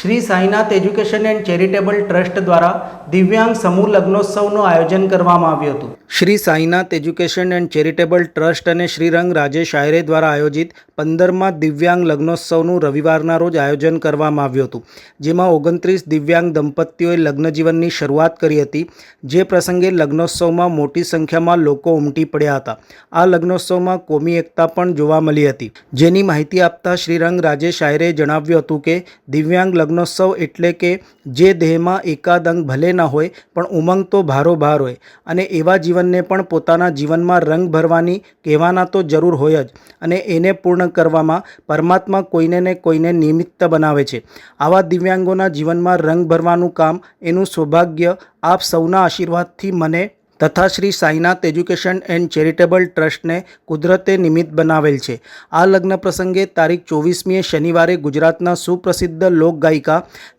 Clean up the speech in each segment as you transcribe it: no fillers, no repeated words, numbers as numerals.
Shri Sainath education and charitable trust દ્વારા દિવ્યાંગ સમૂહ લગ્નોત્સવનું આયોજન કરવામાં આવ્યું હતું। Shri Sainath education and charitable trust અને શ્રીરંગ રાજેશ આયરે દ્વારા આયોજિત 15મા દિવ્યાંગ લગ્નોત્સવનું રવિવારના રોજ આયોજન કરવામાં આવ્યું હતું, જેમાં 29 દિવ્યાંગ દંપતીઓએ લગ્નજીવનની શરૂઆત કરી હતી। જે પ્રસંગે લગ્નોત્સવમાં મોટી સંખ્યામાં લોકો ઉમટી પડ્યા હતા। આ લગ્નોત્સવમાં કોમી એકતા પણ જોવા મળી હતી, જેની માહિતી આપતા શ્રીરંગ રાજેશ આયરે જણાવ્યું હતું કે દિવ્યાંગ લગ્નોત્સવ એટલે કે જે દેહમાં એકાદ અંગ ભલે ન હોય પણ ઉમંગ તો ભારોભાર હોય અને એવા જીવનને પણ પોતાના જીવનમાં રંગ ભરવાની કહેવાના તો જરૂર હોય જ અને એને પૂર્ણ કરવામાં પરમાત્મા કોઈને ને કોઈને નિમિત્ત બનાવે છે। આવા દિવ્યાંગોના જીવનમાં રંગ ભરવાનું કામ એનું સૌભાગ્ય આપ સૌના આશીર્વાદથી મને તથા Shri Sainath education and charitable ટ્રસ્ટને કુદરતે નિમિત્ત બનાવેલ છે। આ લગ્ન પ્રસંગે તારીખ 24મીએ શનિવારે ગુજરાતના સુપ્રસિદ્ધ લોકગાયિકા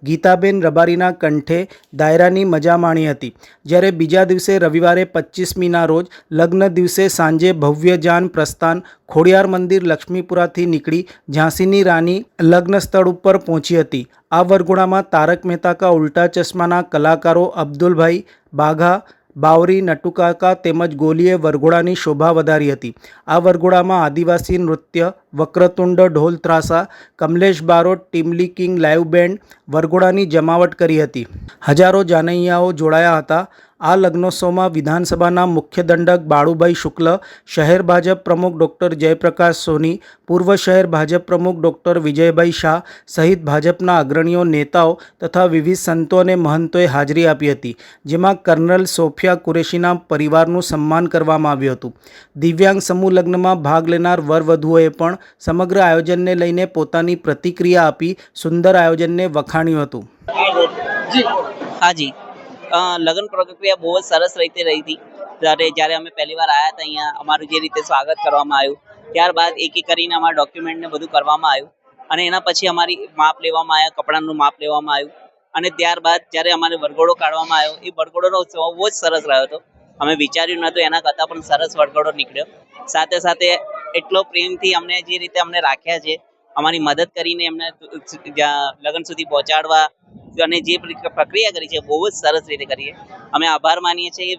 ગીતાબેન રબારીના કંઠે દાયરાની મજા માણી હતી, જ્યારે બીજા દિવસે રવિવારે 25મીના રોજ લગ્ન દિવસે સાંજે ભવ્ય જાન પ્રસ્થાન ખોડિયાર મંદિર લક્ષ્મીપુરાથી નીકળી ઝાંસીની રાની લગ્ન સ્થળ ઉપર પહોંચી હતી। આ વરઘોડામાં તારક મહેતા કા ઉલ્ટા ચશ્માના કલાકારો અબ્દુલભાઈ બાઘા, બાવરી, નટુકાકા તેમજ ગોલીએ વરઘોડાની શોભા વધારી હતી। આ વરઘોડામાં આદિવાસી નૃત્ય, વક્રતુંડ ઢોલ ત્રાસા, કમલેશ બારોટ, ટીમલી કિંગ લાઇવ બેન્ડ વરઘોડાની જમાવટ કરી હતી। હજારો જાનૈયાઓ જોડાયા હતા। આ લગ્નોત્સવમાં વિધાનસભાના મુખ્ય દંડક બાળુભાઈ શુક્લ, શહેર ભાજપ પ્રમુખ ડૉક્ટર જયપ્રકાશ સોની, પૂર્વ શહેર ભાજપ પ્રમુખ ડૉક્ટર વિજયભાઈ શાહ સહિત ભાજપના અગ્રણીઓ, નેતાઓ તથા વિવિધ સંતો અને મહંતોએ હાજરી આપી હતી, જેમાં કર્નલ સોફિયા કુરેશીના પરિવારનું સન્માન કરવામાં આવ્યું હતું। દિવ્યાંગ સમૂહ લગ્નમાં ભાગ લેનાર વરવધુઓએ પણ સમગ્ર આયોજનને લઈને પોતાની પ્રતિક્રિયા આપી સુંદર આયોજનને વખાણ્યું હતું। હાજી, લગ્ન પ્રક્રિયા બહુ જ સરસ રીતે રહી હતી। જ્યારે અમે પહેલી વાર આવ્યા હતા અહીંયા, અમારું જે રીતે સ્વાગત કરવામાં આવ્યું, ત્યારબાદ એક એક કરીને અમારા ડોક્યુમેન્ટને બધું કરવામાં આવ્યું અને એના પછી અમારી માપ લેવામાં આવ્યા, કપડાનું માપ લેવામાં આવ્યું અને ત્યારબાદ જ્યારે અમારે વરઘોડો કાઢવામાં આવ્યો, એ વરઘોડોનો ઉત્સવ બહુ જ સરસ રહ્યો હતો। અમે વિચાર્યું નહોતું એના કરતાં પણ સરસ વરઘોડો નીકળ્યો। સાથે સાથે એટલો પ્રેમથી અમને જે રીતે અમને રાખ્યા છે, અમારી મદદ કરીને એમને લગ્ન સુધી પહોંચાડવા અને જે પ્રક્રિયા કરી છે બહુ જ સરસ રીતે કરીએ। અમે આભાર માનીએ છીએ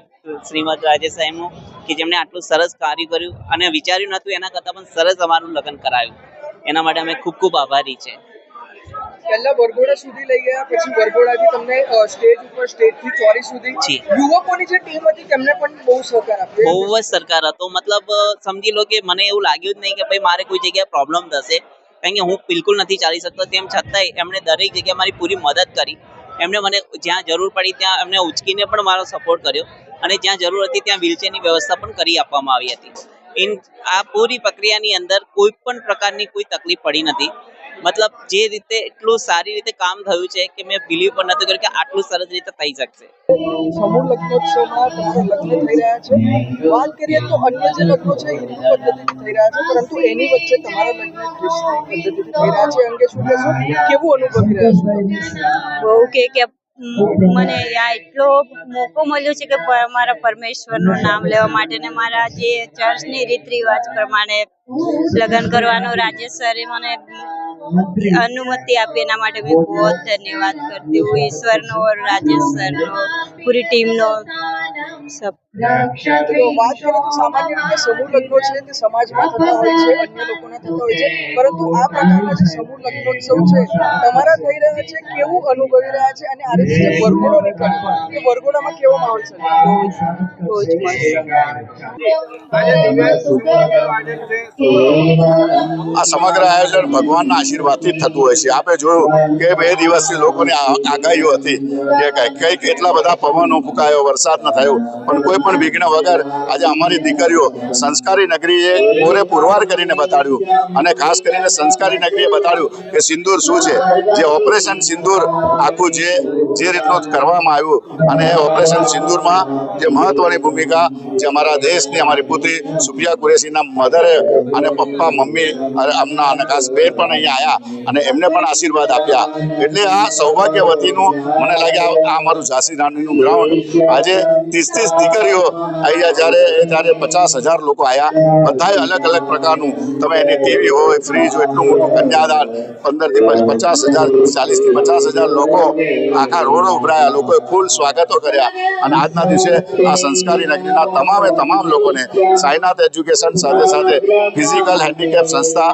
શ્રીમદ રાજેશ સાહેબનું કે જેમણે આટલું સરસ કાર્ય કર્યું અને વિચાર્યું નહોતું એના કરતાં પણ સરસ અમારું લગ્ન કરાયું। એના માટે અમે ખૂબ ખૂબ આભારી છે। પહેલા વરઘોડા સુધી લઈ ગયા, પછી વરઘોડાથી તમને સ્ટેજ ઉપર, સ્ટેજથી ચોરી સુધી યુવકોની જે ટીમ હતી તેમને પણ બહુ સહકાર આપ્યો। બહુ જ સહકાર હતો। મતલબ સમજી લો કે મને એવું લાગ્યું જ નહીં કે ભાઈ મારે કોઈ જગ્યાએ પ્રોબ્લેમ થશે, કારણ કે હું બિલકુલ નથી ચાલી શકતો, તેમ છતાંય એમણે દરેક જગ્યાએ મારી પૂરી મદદ કરી। એમણે મને જ્યાં જરૂર પડી ત્યાં એમને ઉચકીને પણ મારો સપોર્ટ કર્યો અને જ્યાં જરૂર હતી ત્યાં વ્હીલચેરની વ્યવસ્થા પણ કરી આપવામાં આવી હતી। આ પૂરી પ્રક્રિયાની અંદર કોઈ પણ પ્રકારની કોઈ તકલીફ પડી નથી। મતલબ જે રીતે એટલું સારી રીતે કામ થયું છે કે મેં બિલીવ પણ નહોતું કર્યું કે આટલું સરસ રીતે થઈ શકશે। સમૂહ લગ્નોત્સવમાં તમારા લગ્ન થઈ રહ્યા છે, વાત કરીએ તો અન્ય જે લગ્નો છે હિન્દુ પદ્ધતિથી થઈ રહ્યા છે, પરંતુ એની વચ્ચે તમારા લગ્ન ખ્રિસ્તી પદ્ધતિથી થઈ રહ્યા છે, અંગે શું કહેશો? કેવું અનુભવી રહ્યા છો? બહુ કે મને આ એટલો મોકો મળ્યો છે કે મારા પરમેશ્વરનું નામ લેવા માટે ને મારા જે ચર્ચની રીત રિવાજ પ્રમાણે લગ્ન કરવાનો રાજેશ સરે મને अनुमति आपी एना माटे मैं बहुत धन्यवाद करती हूँ ईश्वर नो और राजेश सर नो, पूरी टीम नो सब। तो बात करें तो सामान्य रीते समूह लग्नो છે તે સમાજમાં થતા હોય છે, અન્ય લોકોના થતા હોય છે, પરંતુ આ પ્રકારના જે સમૂહ લગ્નોત્સવ છે તમારા થઈ રહ્યા છે, કેવું અનુભવી રહ્યા છે અને આ રીતે જે વરઘોડો નીકળ્યો એ વરઘોડામાં કેવો માહોલ છે? બહુ જ મસ્ત। આ સમગ્ર આયોજન ભગવાનના આશીર્વાદથી જ થતું હોય છે। આપણે જોયું કે 2 દિવસથી લોકોની આગાહીઓ હતી કે કંઈક એટલા બધા પવનો ફૂંકાયો, વરસાદ ન થયો, પણ કોઈ પણ વિઘ્ન વગર આજે અમારી દીકરીઓ સંસ્કારી નગરીએ પૂરે પુરવાર કરીને બતાડ્યું અને ખાસ કરીને સંસ્કારી નગરીએ બતાડ્યું કે સિંદૂર શું છે। જે ઓપરેશન સિંદૂર આખું જે રીતનું કરવામાં આવ્યું અને ઓપરેશન સિંદૂરમાં જે મહત્વની ભૂમિકા જે અમારા દેશની અમારી પુત્રી સુફિયા કુરેશીના મધરે અને પપ્પા, મમ્મી આમના નકાશબેન પણ અહીંયા આવ્યા અને એમને પણ આશીર્વાદ આપ્યા। એટલે આ સૌભાગ્યવતીનું મને લાગે આ અમારું ઝાંસી રાણીનું ગ્રાઉન્ડ આજે 30-30 દીકરીઓ વિડીયો આવ્યા ત્યારે 50,000 લોકો આવ્યા. બધાએ અલગ અલગ પ્રકારનું, તમે એની ટીવી હોય, ફ્રીજ હોય, એટલું મોટું કન્યાદાન, 15 થી 50,000, 40 થી 50,000 લોકો આખા રોડ ઉભરાયા, લોકોએ ફૂલ સ્વાગતો કર્યા. અને આજના દિવસે આ સંસ્કારી નગરીના તમામ લોકોને સાઈનાથ એજ્યુકેશન સાથે સાથે ફિઝિકલ હેન્ડીકેપ સંસ્થા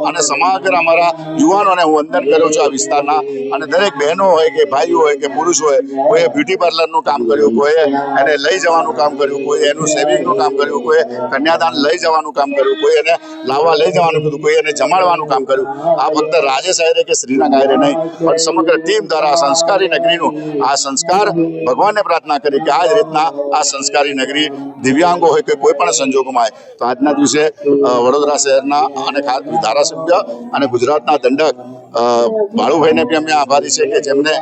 અને સમગ્ર અમારા યુવાનોને હું વંદન કરું છું આ વિસ્તારના. અને દરેક બહેનો હોય કે ભાઈઓ હોય કે પુરુષ હોય, કોઈએ બ્યુટી પાર્લરનું કામ કર્યું, કોઈએ એને લઈ જવાનું કામ કર્યું, કોઈ એનું સેવિંગનું કામ કર્યું, કોઈ કન્યાદાન લઈ જવાનું કામ કર્યું, કોઈ એને લાવવા લઈ જવાનું કર્યું, કોઈ એને જમાડવાનું કામ કર્યું. આ ફક્ત રાજેશ આયરે કે શ્રીરંગ આયરે નહીં, પણ સમગ્ર ટીમ દ્વારા સંસ્કારી નગરીનું આ સંસ્કાર, ભગવાનને પ્રાર્થના કરી કે આ જ રીતના આ સંસ્કારી નગરી દિવ્યાંગો હોય કે કોઈ પણ સંજોગોમાં આવે તો આજના દિવસે વડોદરા શહેરના અને ખાસ ધારાસભ્ય અને ગુજરાતના દંડક બાળુભાઈને બી અમે આભારી છે કે જેમને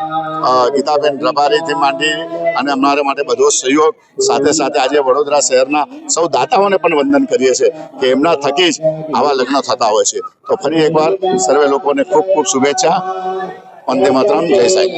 ગીતાબેન રબારીથી માંડી અને અમારા માટે બધો સહયોગ, સાથે સાથે આજે વડોદરા શહેરના સૌ દાતાઓને પણ વંદન કરીએ છીએ કે એમના થકી જ આવા લગ્ન થતા હોય છે. તો ફરી એકવાર સર્વે લોકોને ખૂબ ખૂબ શુભેચ્છા. વંદે માતરમ. જય સાંઈ.